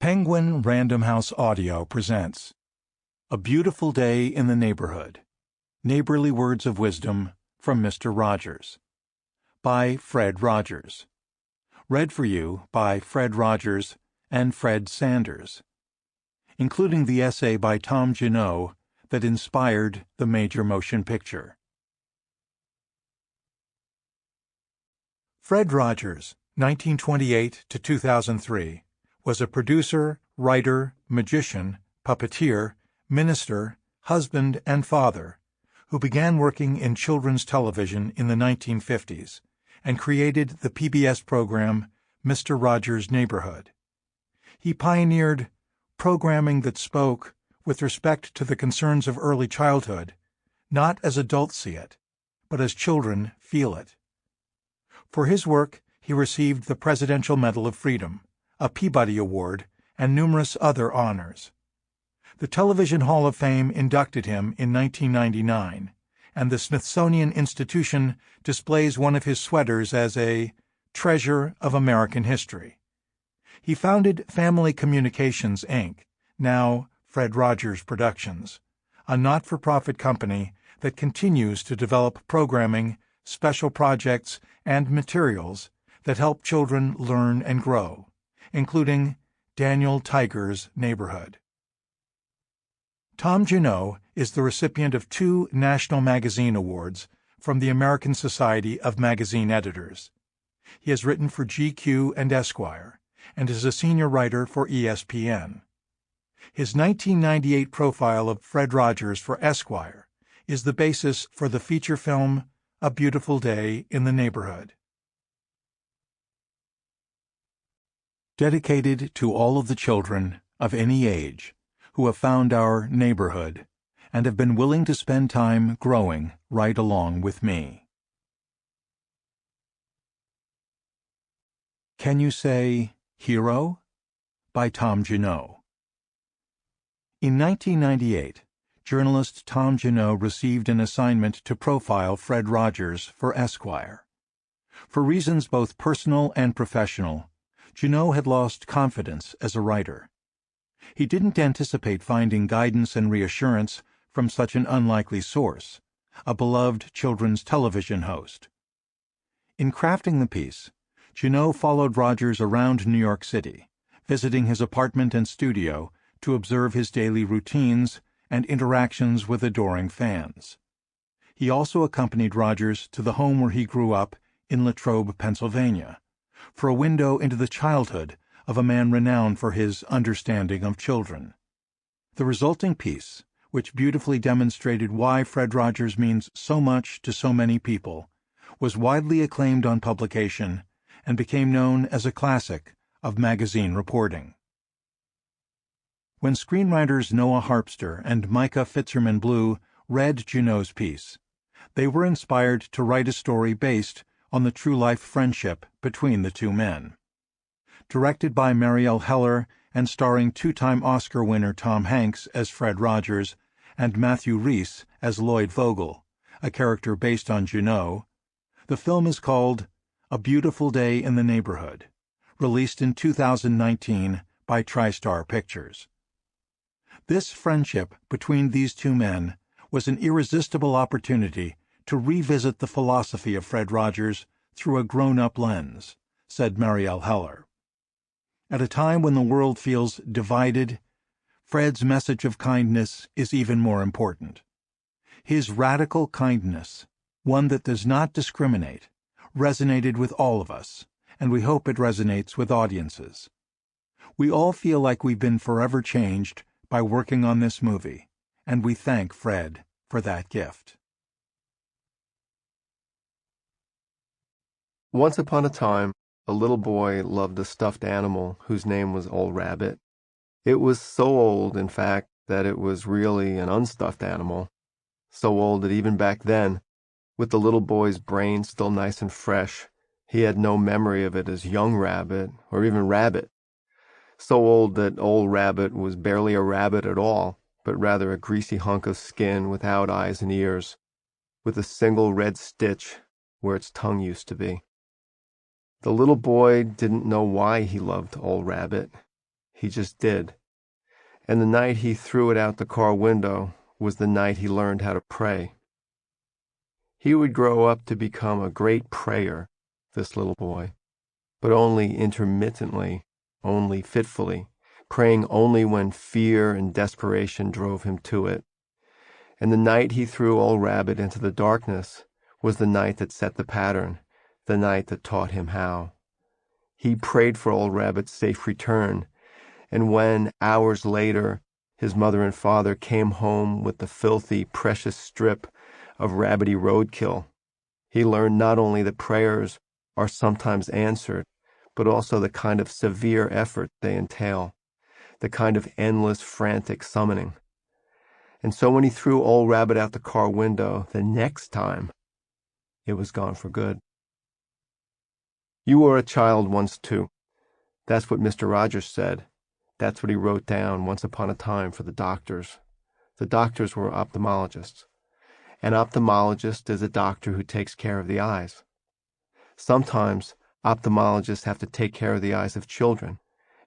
Penguin Random House Audio presents A Beautiful Day in the Neighborhood, Neighborly Words of Wisdom from Mr. Rogers, by Fred Rogers. Read for you by Fred Rogers and Fred Sanders, including the essay by Tom Junod that inspired the major motion picture. Fred Rogers, 1928 to 2003, was a producer, writer, magician, puppeteer, minister, husband, and father who began working in children's television in the 1950s and created the PBS program Mr. Rogers' Neighborhood. He pioneered programming that spoke with respect to the concerns of early childhood, not as adults see it, but as children feel it. For his work, he received the Presidential Medal of Freedom, a Peabody Award, and numerous other honors. The Television Hall of Fame inducted him in 1999, and the Smithsonian Institution displays one of his sweaters as a treasure of American history. He founded Family Communications, Inc., now Fred Rogers Productions, a not-for-profit company that continues to develop programming, special projects, and materials that help children learn and grow, including Daniel Tiger's Neighborhood. Tom Junod is the recipient of 2 National Magazine Awards from the American Society of Magazine Editors. He has written for GQ and Esquire, and is a senior writer for ESPN. His 1998 profile of Fred Rogers for Esquire is the basis for the feature film A Beautiful Day in the Neighborhood. Dedicated to all of the children of any age who have found our neighborhood and have been willing to spend time growing right along with me. Can You Say Hero? By Tom Junod. In 1998, journalist Tom Junod received an assignment to profile Fred Rogers for Esquire. For reasons both personal and professional, Junod had lost confidence as a writer. He didn't anticipate finding guidance and reassurance from such an unlikely source, a beloved children's television host. In crafting the piece, Junod followed Rogers around New York City, visiting his apartment and studio to observe his daily routines and interactions with adoring fans. He also accompanied Rogers to the home where he grew up in Latrobe, Pennsylvania, for a window into the childhood of a man renowned for his understanding of children. The resulting piece, which beautifully demonstrated why Fred Rogers means so much to so many people, was widely acclaimed on publication and became known as a classic of magazine reporting. When screenwriters Noah Harpster and Micah Fitzerman-Blue read Junod's piece, they were inspired to write a story based on the true-life friendship between the 2 men. Directed by Marielle Heller and starring 2-time Oscar winner Tom Hanks as Fred Rogers and Matthew Rhys as Lloyd Vogel, a character based on Junod, the film is called A Beautiful Day in the Neighborhood, released in 2019 by TriStar Pictures. This friendship between these 2 men was an irresistible opportunity to revisit the philosophy of Fred Rogers through a grown-up lens, said Marielle Heller. At a time when the world feels divided, Fred's message of kindness is even more important. His radical kindness, one that does not discriminate, resonated with all of us, and we hope it resonates with audiences. We all feel like we've been forever changed by working on this movie, and we thank Fred for that gift. Once upon a time, a little boy loved a stuffed animal whose name was Old Rabbit. It was so old, in fact, that it was really an unstuffed animal. So old that even back then, with the little boy's brain still nice and fresh, he had no memory of it as young Rabbit or even Rabbit. So old that Old Rabbit was barely a rabbit at all, but rather a greasy hunk of skin without eyes and ears, with a single red stitch where its tongue used to be. The little boy didn't know why he loved Old Rabbit. He just did. And the night he threw it out the car window was the night he learned how to pray. He would grow up to become a great prayer, this little boy, but only intermittently, only fitfully, praying only when fear and desperation drove him to it. And the night he threw old Rabbit into the darkness was the night that set the pattern, the night that taught him how. He prayed for old Rabbit's safe return, and when, hours later, his mother and father came home with the filthy, precious strip of rabbity roadkill, he learned not only that prayers are sometimes answered, but also the kind of severe effort they entail, the kind of endless, frantic summoning. And so when he threw old Rabbit out the car window the next time, it was gone for good. You were a child once, too. That's what Mr. Rogers said. That's what he wrote down once upon a time for the doctors. The doctors were ophthalmologists. An ophthalmologist is a doctor who takes care of the eyes. Sometimes ophthalmologists have to take care of the eyes of children,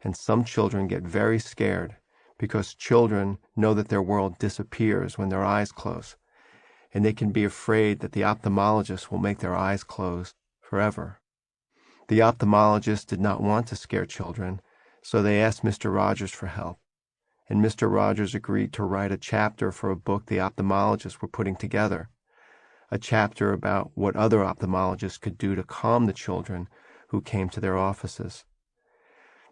and some children get very scared because children know that their world disappears when their eyes close, and they can be afraid that the ophthalmologist will make their eyes close forever. The ophthalmologist did not want to scare children, so they asked Mr. Rogers for help, and Mr. Rogers agreed to write a chapter for a book the ophthalmologists were putting together, a chapter about what other ophthalmologists could do to calm the children who came to their offices.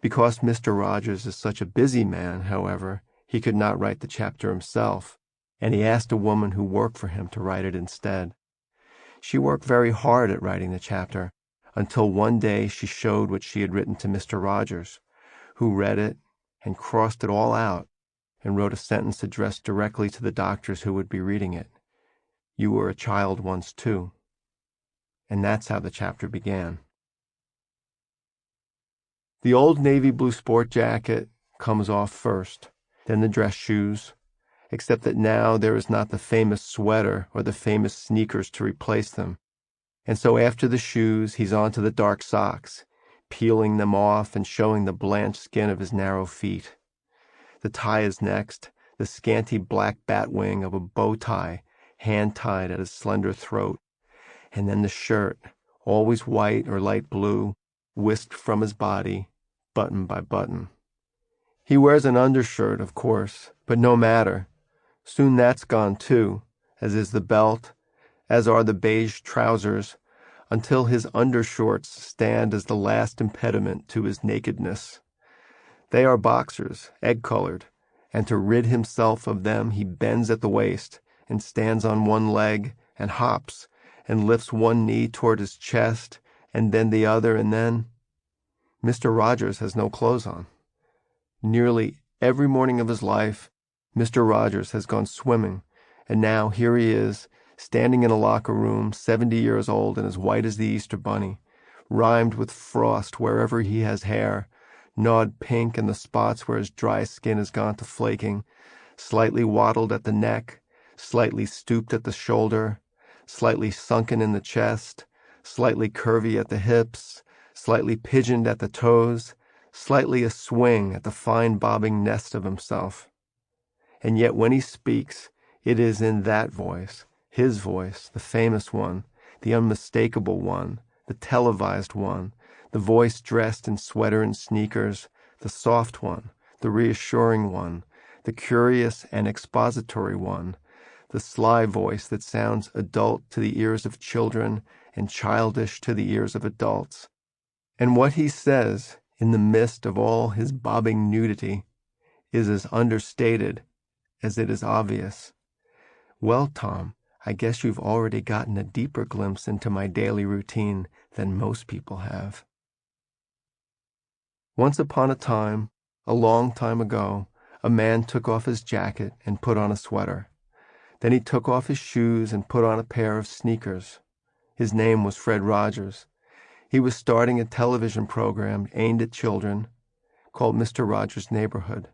Because Mr. Rogers is such a busy man, however, he could not write the chapter himself, and he asked a woman who worked for him to write it instead. She worked very hard at writing the chapter, until one day she showed what she had written to Mr. Rogers, who read it and crossed it all out and wrote a sentence addressed directly to the doctors who would be reading it. You were a child once, too. And that's how the chapter began. The old navy blue sport jacket comes off first, then the dress shoes, except that now there is not the famous sweater or the famous sneakers to replace them. And so after the shoes, he's on to the dark socks, peeling them off and showing the blanched skin of his narrow feet. The tie is next, the scanty black batwing of a bow tie hand-tied at his slender throat, and then the shirt, always white or light blue, whisked from his body, button by button. He wears an undershirt, of course, but no matter. Soon that's gone too, as is the belt, as are the beige trousers, until his undershorts stand as the last impediment to his nakedness. They are boxers, egg-colored, and to rid himself of them he bends at the waist and stands on one leg and hops and lifts one knee toward his chest and then the other, and then Mr. Rogers has no clothes on. Nearly every morning of his life, Mr. Rogers has gone swimming, and now here he is, standing in a locker room, 70 years old and as white as the Easter Bunny, rimed with frost wherever he has hair, gnawed pink in the spots where his dry skin has gone to flaking, slightly wattled at the neck, slightly stooped at the shoulder, slightly sunken in the chest, slightly curvy at the hips, slightly pigeoned at the toes, slightly a swing at the fine bobbing nest of himself. And yet when he speaks, it is in that voice, his voice, the famous one, the unmistakable one, the televised one, the voice dressed in sweater and sneakers, the soft one, the reassuring one, the curious and expository one, the sly voice that sounds adult to the ears of children and childish to the ears of adults. And what he says, in the midst of all his bobbing nudity, is as understated as it is obvious. Well, Tom, I guess you've already gotten a deeper glimpse into my daily routine than most people have. Once upon a time, a long time ago, a man took off his jacket and put on a sweater. Then he took off his shoes and put on a pair of sneakers. His name was Fred Rogers. He was starting a television program aimed at children called Mr. Rogers' Neighborhood.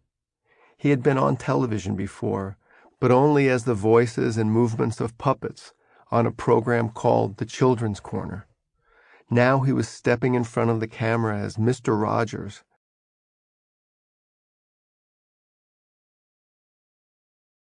He had been on television before, but only as the voices and movements of puppets on a program called The Children's Corner. Now he was stepping in front of the camera as Mr. Rogers,